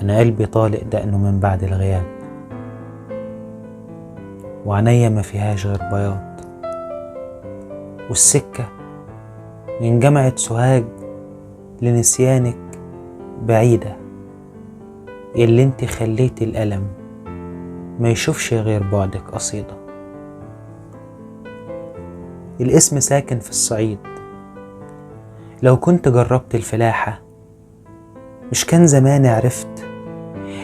أنا قلبي طالق دقنه من بعد الغياب، وعنيا ما فيهاش غير بياض، والسكة من جامعة سوهاج لنسيانك بعيدة، يلي انت خليت الألم ما يشوفش غير بعدك قصيدة. الاسم ساكن في الصعيد، لو كنت جربت الفلاحة مش كان زمان عرفت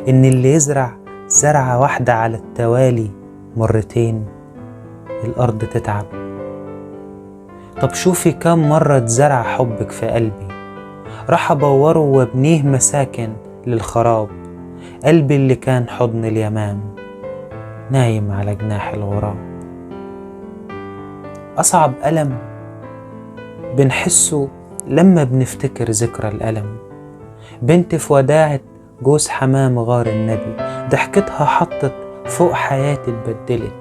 إن اللي يزرع زرعة واحدة على التوالي مرتين الأرض تتعب. طب شوفي كم مرة اتزرع حبك في قلبي، راح أبوره وابنيه مساكن للخراب. قلبي اللي كان حضن اليمام نايم على جناح الغراب. أصعب ألم بنحسه لما بنفتكر ذكرى الألم. بنت في وداعة جوز حمام غار النبي، ضحكتها حطت فوق حياتي اتبدلت،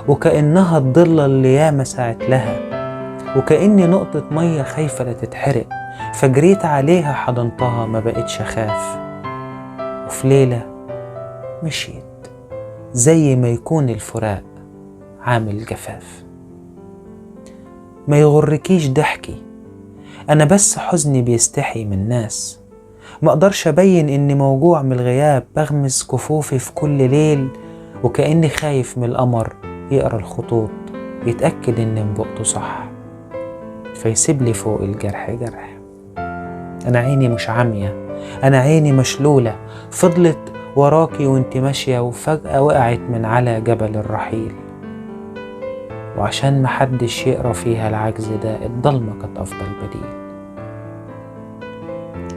وكأنها الضلة اللي ياما ساعت لها، وكأني نقطة مية خايفة لا تتحرق، فجريت عليها حضنتها ما بقتش أخاف. وفي ليلة مشيت زي ما يكون الفراق عامل جفاف. ما يغركيش ضحكي، أنا بس حزني بيستحي من الناس، ما اقدرش ابين اني موجوع من الغياب. بغمس كفوفي في كل ليل، وكأني خايف من القمر يقرأ الخطوط يتأكد اني نبقته صح، فيسيب لي فوق الجرح جرح. انا عيني مش عمية، انا عيني مشلولة، فضلت وراكي وانت ماشية، وفجأة وقعت من على جبل الرحيل. وعشان محدش يقرأ فيها العجز ده، الضلمة كانت افضل بديل.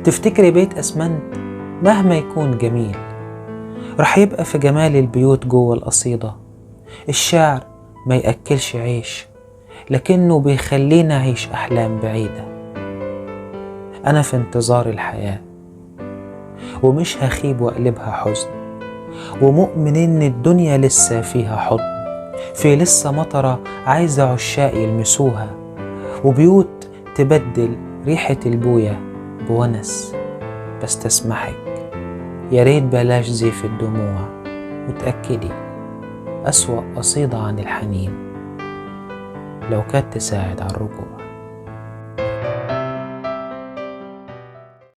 تفتكري بيت أسمنت مهما يكون جميل رح يبقى في جمال البيوت جوه القصيدة. الشعر ما يأكلش عيش، لكنه بيخلينا عيش أحلام بعيدة. أنا في انتظار الحياة ومش هخيب وأقلبها حزن، ومؤمن إن الدنيا لسه فيها حضن، في لسه مطرة عايزة عشاق يلمسوها، وبيوت تبدل ريحة البوية بونس. بس تسمحك يا ريت بلاش زيف الدموع، وتأكدي أسوأ قصيدة عن الحنين لو كانت تساعد على الرجوع.